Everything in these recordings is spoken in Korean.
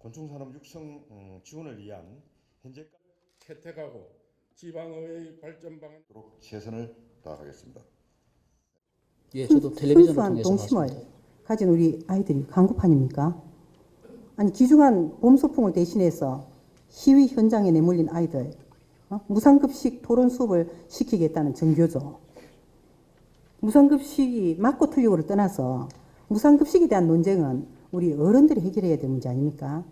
곤충산업 육성 지원을 위한 현재 채택하고 지방의 발전 방안 최선을 다하겠습니다. 예, 저도 텔레비전을 순수한 통해서 동심을 봤습니다. 가진 우리 아이들이 강구판입니까? 아니 귀중한 봄소풍을 대신해서 시위 현장에 내몰린 아이들, 무상급식 토론 수업을 시키겠다는 정교조, 무상급식이 맞고 틀리고를 떠나서 무상급식에 대한 논쟁은 우리 어른들이 해결해야 될 문제 아닙니까?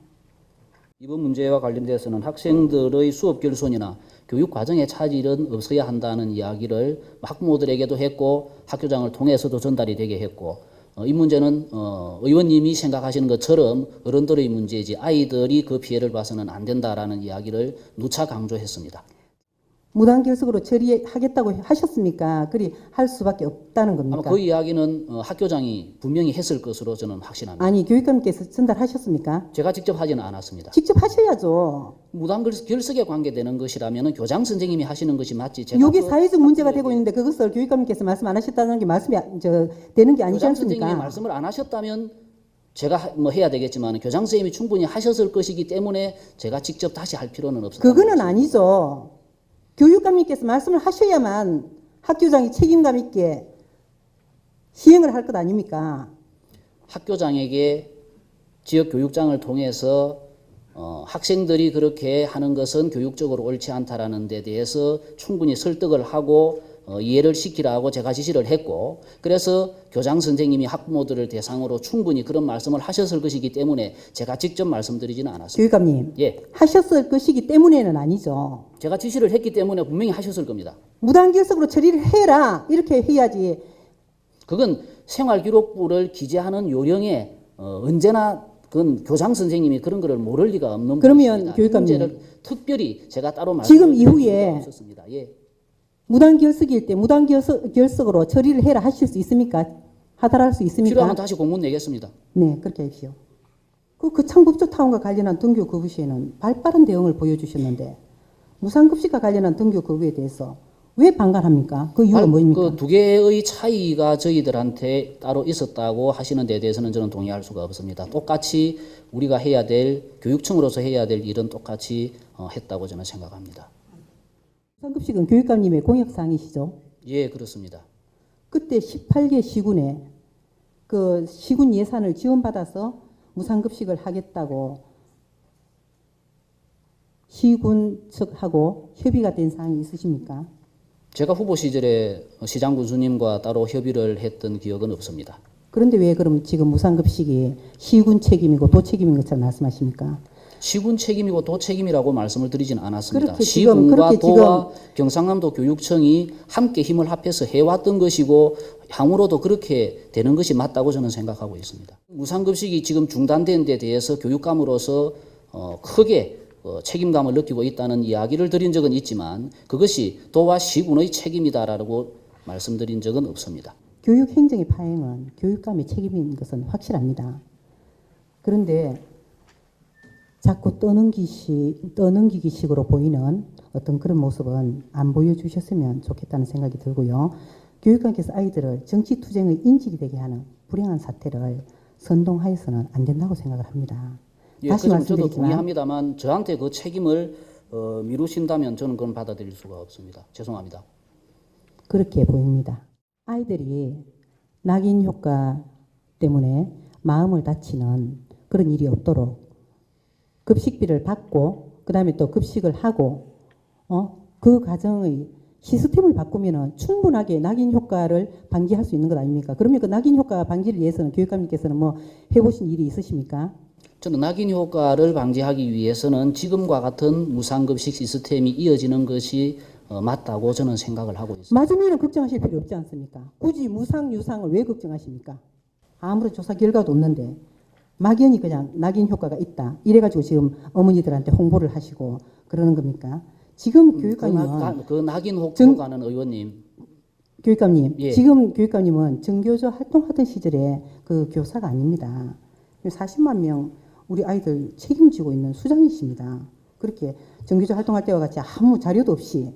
이번 문제와 관련돼서는 학생들의 수업 결손이나 교육 과정의 차질은 없어야 한다는 이야기를 학부모들에게도 했고 학교장을 통해서도 전달이 되게 했고 이 문제는 의원님이 생각하시는 것처럼 어른들의 문제이지 아이들이 그 피해를 봐서는 안 된다라는 이야기를 누차 강조했습니다. 무단결석으로 처리하겠다고 하셨습니까? 그리 할 수밖에 없다는 겁니까? 아마 그 이야기는 학교장이 분명히 했을 것으로 저는 확신합니다. 아니 교육감님께서 전달하셨습니까? 제가 직접 하지는 않았습니다. 직접 하셔야죠. 무단결석에 관계되는 것이라면 교장 선생님이 하시는 것이 맞지. 제가 이게 사회적 문제가 되고 있는데 그것을 교육감님께서 말씀 안 하셨다는 게 말씀이 되는 게 아니지 교장 선생님이 않습니까? 말씀을 안 하셨다면 제가 뭐 해야 되겠지만 교장 선생님이 충분히 하셨을 것이기 때문에 제가 직접 다시 할 필요는 없었다. 그거는 아니죠. 교육감님께서 말씀을 하셔야만 학교장이 책임감 있게 시행을 할 것 아닙니까? 학교장에게 지역 교육장을 통해서 학생들이 그렇게 하는 것은 교육적으로 옳지 않다라는 데 대해서 충분히 설득을 하고 이해를 시키라고 제가 지시를 했고 그래서 교장 선생님이 학부모들을 대상으로 충분히 그런 말씀을 하셨을 것이기 때문에 제가 직접 말씀드리지는 않았습니다. 교육감님, 예, 하셨을 것이기 때문에는 아니죠. 제가 지시를 했기 때문에 분명히 하셨을 겁니다. 무단결석으로 처리를 해라 이렇게 해야지. 그건 생활기록부를 기재하는 요령에 언제나 그건 교장 선생님이 그런 거를 모를 리가 없는 그러면 부분입니다. 교육감님, 문제를 특별히 제가 따로 지금 말씀을 이후에 드릴 필요가 없었습니다. 예. 무단결석일 때 무단결석으로 처리를 해라 하실 수 있습니까? 하달할 수 있습니까? 필요하면 다시 공문 내겠습니다. 네, 그렇게 하십시오. 그 창법조타운과 관련한 등교 거부 시에는 발빠른 대응을 보여주셨는데 무상급식과 관련한 등교 거부에 대해서 왜 반감합니까? 그 이유가 뭐입니까? 그 두 개의 차이가 저희들한테 따로 있었다고 하시는 데 대해서는 저는 동의할 수가 없습니다. 똑같이 우리가 해야 될 교육청으로서 해야 될 일은 똑같이 했다고 저는 생각합니다. 무상급식은 교육감님의 공약사항이시죠? 예, 그렇습니다. 그때 18개 시군에 그 시군 예산을 지원받아서 무상급식을 하겠다고 시군 측하고 협의가 된 사항이 있으십니까? 제가 후보 시절에 시장 군수님과 따로 협의를 했던 기억은 없습니다. 그런데 왜 그럼 지금 무상급식이 시군 책임이고 도 책임인 것처럼 말씀하십니까? 시군 책임이고 도 책임이라고 말씀을 드리지는 않았습니다. 그렇게 시군과 도와 경상남도 교육청이 함께 힘을 합해서 해왔던 것이고 향후로도 그렇게 되는 것이 맞다고 저는 생각하고 있습니다. 무상급식이 지금 중단된 데 대해서 교육감으로서 크게 책임감을 느끼고 있다는 이야기를 드린 적은 있지만 그것이 도와 시군의 책임이다라고 말씀드린 적은 없습니다. 교육행정의 파행은 교육감의 책임인 것은 확실합니다. 그런데 자꾸 떠넘기기식으로 보이는 어떤 그런 모습은 안 보여주셨으면 좋겠다는 생각이 들고요. 교육감께서 아이들을 정치투쟁의 인질이 되게 하는 불행한 사태를 선동하여서는 안 된다고 생각을 합니다. 예, 다시 저도 말씀드리지만 동의합니다만 저한테 그 책임을 미루신다면 저는 그건 받아들일 수가 없습니다. 죄송합니다. 그렇게 보입니다. 아이들이 낙인 효과 때문에 마음을 다치는 그런 일이 없도록 급식비를 받고 그다음에 또 급식을 하고 그 과정의 시스템을 바꾸면은 충분하게 낙인 효과를 방지할 수 있는 것 아닙니까? 그러면 그 낙인 효과 방지를 위해서는 교육감님께서는 뭐 해보신 일이 있으십니까? 저는 낙인 효과를 방지하기 위해서는 지금과 같은 무상급식 시스템이 이어지는 것이 맞다고 저는 생각을 하고 있습니다. 맞으면 걱정하실 필요 없지 않습니까? 굳이 무상, 유상을 왜 걱정하십니까? 아무런 조사 결과도 없는데 막연히 그냥 낙인 효과가 있다. 이래가지고 지금 어머니들한테 홍보를 하시고 그러는 겁니까? 지금 교육감님은 그 낙인 효과는 의원님. 교육감님, 예. 지금 교육감님은 정교조 활동하던 시절에 그 교사가 아닙니다. 40만 명 우리 아이들 책임지고 있는 수장이십니다. 그렇게 정교조 활동할 때와 같이 아무 자료도 없이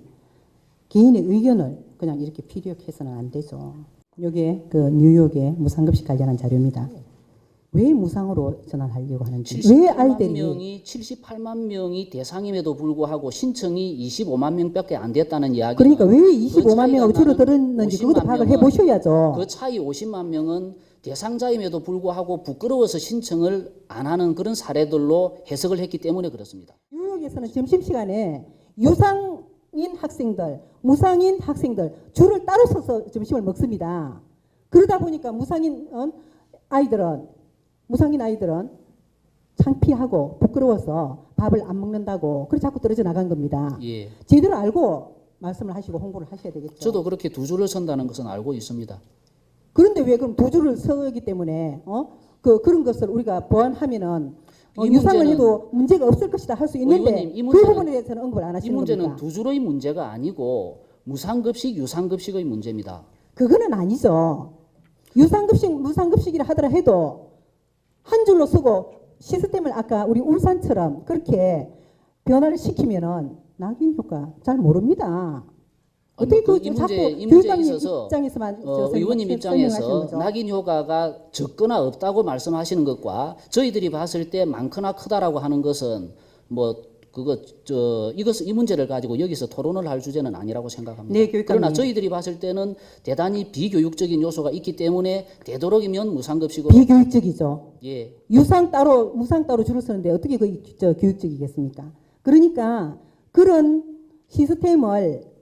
개인의 의견을 그냥 이렇게 피력해서는 안 되죠. 이게 그 뉴욕의 무상급식 관련한 자료입니다. 왜 무상으로 전환하려고 하는지, 왜 아이들이 78만 명이 대상임에도 불구하고 신청이 25만 명밖에 안 됐다는 이야기는 그러니까 왜 그 25만 차이가 명하고 나는 줄어들었는지 그것도 50만 파악을 명은 해보셔야죠. 그 차이 50만 명은 대상자임에도 불구하고 부끄러워서 신청을 안 하는 그런 사례들로 해석을 했기 때문에 그렇습니다. 뉴욕에서는 점심시간에 유상인 학생들, 무상인 학생들 줄을 따로 서서 점심을 먹습니다. 그러다 보니까 무상인 아이들은 창피하고 부끄러워서 밥을 안 먹는다고 그래서 자꾸 떨어져 나간 겁니다. 예. 제대로 알고 말씀을 하시고 홍보를 하셔야 되겠죠. 저도 그렇게 두 줄을 선다는 것은 알고 있습니다. 그런데 왜 그럼 두 줄을 서기 때문에 그런 것을 우리가 보완하면은 이 유상을 문제는 해도 문제가 없을 것이다 할 수 있는데 의원님, 이 그 문제는- 부분에 대해서는 언급을 안 이 하시는 문제는 겁니다. 두 줄의 문제가 아니고 무상급식, 유상급식의 문제입니다. 그거는 아니죠. 유상급식, 무상급식이라 하더라 해도 한 줄로 쓰고 시스템을 아까 우리 울산처럼 그렇게 변화를 시키면은 낙인 효과 잘 모릅니다. 어떻게 그 그 이 자꾸 문제에 교육감님 있어서 입장에서만 의원님 설명하시는 입장에서 거죠? 낙인 효과가 적거나 없다고 말씀하시는 것과 저희들이 봤을 때 많거나 크다라고 하는 것은 이 문제를 가지고 여기서 토론을 할 주제는 아니라고 생각합니다. 네, 교육감님. 그러나 저희들이 봤을 때는 대단히 비교육적인 요소가 있기 때문에 되도록이면 무상급식으로 비교육적이죠. 예. 유상 따로 무상 따로 줄을 서는데 어떻게 교육적이겠습니까? 그러니까 그런 시스템을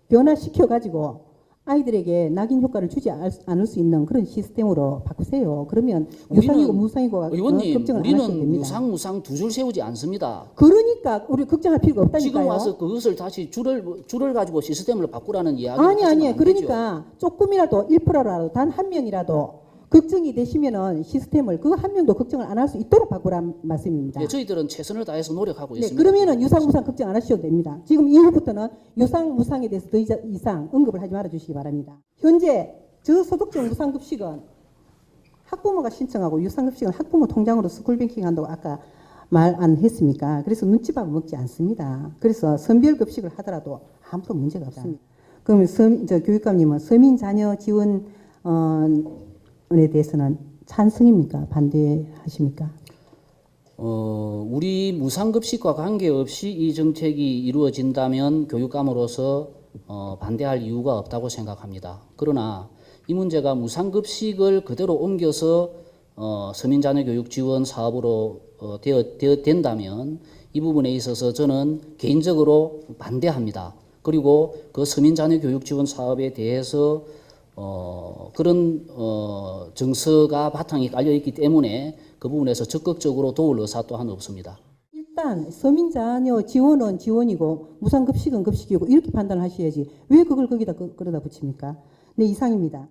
변화시켜 가지고 아이들에게 낙인 효과를 주지 않을 수 있는 그런 시스템으로 바꾸세요. 그러면 유상이고 무상이고 의원님, 걱정을 안 하셔도 우리는 됩니다. 무상 두 줄 세우지 않습니다. 그러니까 우리 걱정할 필요가 없다니까요. 지금 와서 그것을 다시 줄을 가지고 시스템을 바꾸라는 이야기를 아니 하시면 안 되죠. 그러니까 조금이라도 1%라도 단 한 명이라도 걱정이 되시면은 시스템을 그 한 명도 걱정을 안 할 수 있도록 바꾸란 말씀입니다. 네, 저희들은 최선을 다해서 노력하고 네, 있습니다. 그러면은 유상 무상 걱정 안 하셔도 됩니다. 지금 이후부터는 유상 무상에 대해서 더 이상 언급을 하지 말아 주시기 바랍니다. 현재 저소득적 무상급식은 학부모가 신청하고 유상급식은 학부모 통장으로 스쿨뱅킹 한다고 아까 말 안 했습니까? 그래서 눈치밥 먹지 않습니다. 그래서 선별급식을 하더라도 아무도 문제가 없습니다. 그러면 교육감님은 서민 자녀 지원 에 대해서는 찬성입니까? 반대하십니까? 우리 무상급식과 관계없이 이 정책이 이루어진다면 교육감으로서 반대할 이유가 없다고 생각합니다. 그러나 이 문제가 무상급식을 그대로 옮겨서 서민자녀교육 지원 사업으로 된다면 이 부분에 있어서 저는 개인적으로 반대합니다. 그리고 그 서민자녀교육 지원 사업에 대해서 그런 정서가 바탕이 깔려 있기 때문에 그 부분에서 적극적으로 도울 의사 또한 없습니다. 일단 서민자녀 지원은 지원이고 무상급식은 급식이고 이렇게 판단하셔야지 왜 그걸 거기다 끌어다 붙입니까? 네, 이상입니다.